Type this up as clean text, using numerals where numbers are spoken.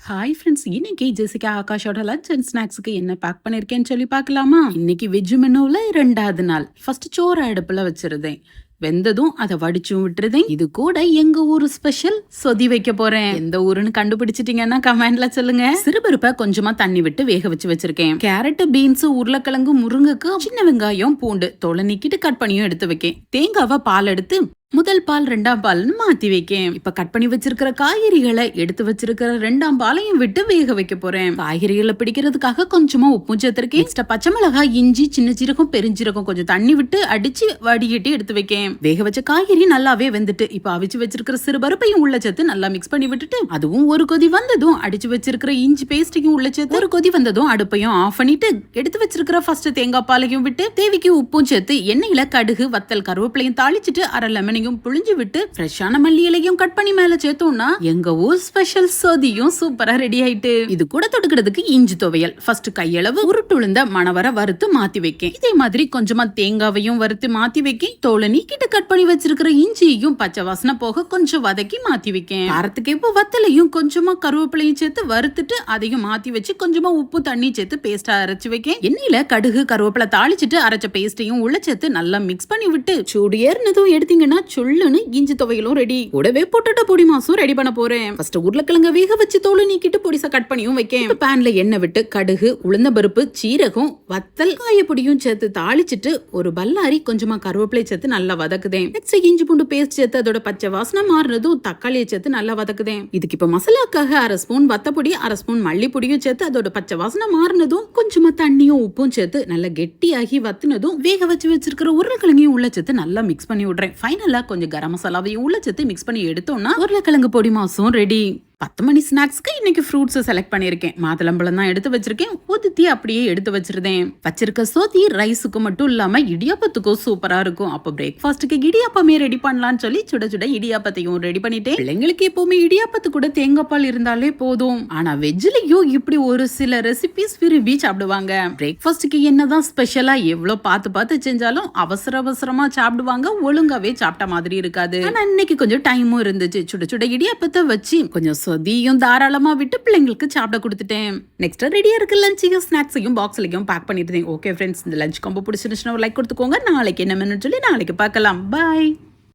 Hi friends, இன்னைக்கு Jessica ஆகாஷோட lunch and ஸ்நாக்ஸுக்கு என்ன பேக் பண்ணிருக்கேன்னு சொல்லி பார்க்கலாமா? இன்னைக்கு வெஜ் மெனுவில் 2வது நாள். ஃபர்ஸ்ட் சோறு அடுப்புல வச்சிருந்தேன். வெந்ததும் அதை வடிச்சும் விட்டுருதேன். இது கூட எங்க ஊரு ஸ்பெஷல் சொதி வைக்க போறேன். எந்த ஊருன்னு கண்டுபிடிச்சிட்டீங்கன்னா கமெண்ட்ல சொல்லுங்க. சிறுபருப்பை கொஞ்சமா தண்ணி விட்டு வேக வச்சிருக்கேன். கேரட், பீன்ஸ், உருளைக்கிழங்கு, முருங்கைக்கு, சின்ன வெங்காயம், பூண்டு தோலை நீக்கிட்டு கட் பண்ணியும் எடுத்து வைக்கேன். தேங்காவை பால் எடுத்து முதல் பால் 2ஆம் பால்னு மாத்தி வைக்கேன். இப்ப கட் பண்ணி வச்சிருக்கிற காய்கறிகளை எடுத்து வச்சிருக்கிற 2ஆம் பாலையும் விட்டு வேக வைக்க போறேன். காய்கறிகளை பிடிக்கிறதுக்காக கொஞ்சமா உப்பும் சேர்த்திருக்கேன். எக்ஸ்ட்ரா பச்சை மிளகாய், இஞ்சி, சின்ன சீரகம், பெருஞ்சீரகம் கொஞ்சம் தண்ணி விட்டு அடிச்சு வடிகட்டி எடுத்து வைக்கேன். வேக வச்ச காய்கறி நல்லாவே வெந்துட்டு இப்ப அவிச்சு வச்சிருக்கிற சிறுபருப்பையும் உள்ள சேர்த்து நல்லா மிக்ஸ் பண்ணி விட்டுட்டு அதுவும் ஒரு கொதி வந்ததும் அடிச்சு வச்சிருக்கிற இஞ்சி பேஸ்டையும் உள்ள சேர்த்து ஒரு கொதி வந்ததும் அடுப்பையும் ஆஃப் பண்ணிட்டு எடுத்து வச்சிருக்கிற ஃபர்ஸ்ட் தேங்காய் பாலையும் விட்டு தேவைக்கு உப்பும் சேர்த்து எண்ணெயில கடுகு, வத்தல், கருவேப்பிலையும் தாளிச்சிட்டு அரை லெமனையும் புளிஞ்சு விட்டு ஃப்ரெஷ்ஷான மல்லி இலையும் கட் பண்ணி மேல சேர்த்தோம்னா எங்க ஊர் ஸ்பெஷல் சொதியும் சூப்பரா ரெடி ஆயிட்டு. இது கூட தொடுக்கிறதுக்கு இஞ்சி துவையல். ஃபர்ஸ்ட் கையளவு உருட்டுளுந்த மணவர வறுத்து மாத்தி வைக்கேன். இதே மாதிரி கொஞ்சமா தேங்காவையும் வறுத்து மாத்தி வைக்கேன். தோலை நீக்கிட்டு கட் பண்ணி வச்சிருக்கிற இஞ்சியையும் பச்சை வாசனை போக கொஞ்சம் வதக்கி மாத்தி வைக்கேன். காரத்துக்கு இப்போ வத்தலையும் கொஞ்சமா கருவேப்பிலையும் சேர்த்து வறுத்துட்டு அதையும் மாத்தி வச்சு கொஞ்சமா உப்பு தண்ணி சேர்த்து பேஸ்டா அரைச்சு வைக்கேன். எண்ணெயில கடுகு, கருவேப்பிலை தாளிச்சிட்டு அரைச்ச பேஸ்டையும் உள்ள சேர்த்து நல்லா மிக்ஸ் பண்ணி விட்டு சூடு ஏறினதும் எடுத்தீங்கன்னா சொல்லுன்னு இஞ்சி துவையலும் ரெடி. கூடவே பொட்டேட்டோ பொடி மாசும் ரெடி பண்ண போறேன். ஃபர்ஸ்ட் உருளைக்கிழங்க வேக வச்சு தோலை நீக்கிட்டு பொடிசா கட் பண்ணியும் வைக்கேன். பேன்ல எண்ணெய் விட்டு கடுகு, உளுந்த பருப்பு, சீரகம், வத்தல், காயப்பொடியும் சேர்த்து தாளிச்சிட்டு ஒரு பல்லாரி கொஞ்சமா கருவேப்பிலை சேர்த்து நல்லா வதக்குதேன். நெக்ஸ்ட் இஞ்சி பூண்டு பேஸ்ட் சேர்த்து அதோட பச்சை வாசனை மாறினதும் தக்காளியை சேர்த்து நல்லா வதக்குதேன். இதுக்கு இப்ப மசாலாக்காக அரை ஸ்பூன் வத்தப்பொடி, அரை ஸ்பூன் மல்லிப்பொடியும் சேர்த்து அதோட பச்சை வாசனை மாறினதும் கொஞ்சமா தண்ணியும் உப்பும் சேர்த்து நல்லா கெட்டியாகி வத்தினதும் வேக வச்சிருக்கிற உருளைக்கிழங்கையும் உள்ள சேர்த்து நல்லா மிக்ஸ் பண்ணி விடுறேன். ஃபைனலா கொஞ்சம் கரம் மசாலாவையும் உள்ள சேர்த்து மிக்ஸ் பண்ணி எடுத்தோம்னா உருளைக்கிழங்கு பொடி மாசும் ரெடி. 10 மணி ஸ்நாக்ஸ்க்கு இன்னைக்கு ஃப்ரூட்ஸ் செலக்ட் பண்ணிருக்கேன். மாதுளம்பழம் தான் எடுத்து வச்சிருக்கேன். ஊத்தி அப்படியே எடுத்து வச்சிருந்தேன். வச்சிருக்க சோதி ரைஸுக்கு மட்டும் இல்லாம இடியாப்பத்துக்கும் சூப்பரா இருக்கும். அப்ப பிரேக்ஃபாஸ்ட்டுக்கு இடியாப்பமே ரெடி பண்ணலாம்னு சொல்லி சுட சுட இடியாப்பத்தையும் ரெடி பண்ணிட்டேன். பிள்ளைங்களுக்கு எப்பவுமே இடியாப்பத்து கூட தேங்காய் பால் இருந்தாலே போதும். ஆனா வெஜ்லயும் இப்படி ஒரு சில ரெசிபிஸ் விரும்பி சாப்பிடுவாங்க. பிரேக்ஃபாஸ்ட்டுக்கு என்னதான் ஸ்பெஷலா எவ்வளவு பார்த்து செஞ்சாலும் அவசரமா சாப்பிடுவாங்க. ஒழுங்காவே சாப்பிட்ட மாதிரி இருக்காது. ஆனா இன்னைக்கு கொஞ்சம் டைமும் இருந்துச்சு. சுட சுட இடியாப்பத்தை வச்சு கொஞ்சம் சொதியும் தாராளமா விட்டு பிள்ளைங்களுக்கு சாப்பிட கொடுத்துட்டேன். நெக்ஸ்ட் ரெடியா இருக்கு லஞ்சும் ஸ்நாக்ஸையும் பாக்ஸ்லயும் பேக் பண்ணிட்டேன். ஓகே ஃப்ரெண்ட்ஸ், இந்த லஞ்ச் ரொம்ப பிடிச்சிருந்துச்சுன்னா ஒரு லைக் கொடுத்துக்கோங்க. நாளைக்கு என்ன மெனு சொல்லி நாளைக்கு பார்க்கலாம். பாய்.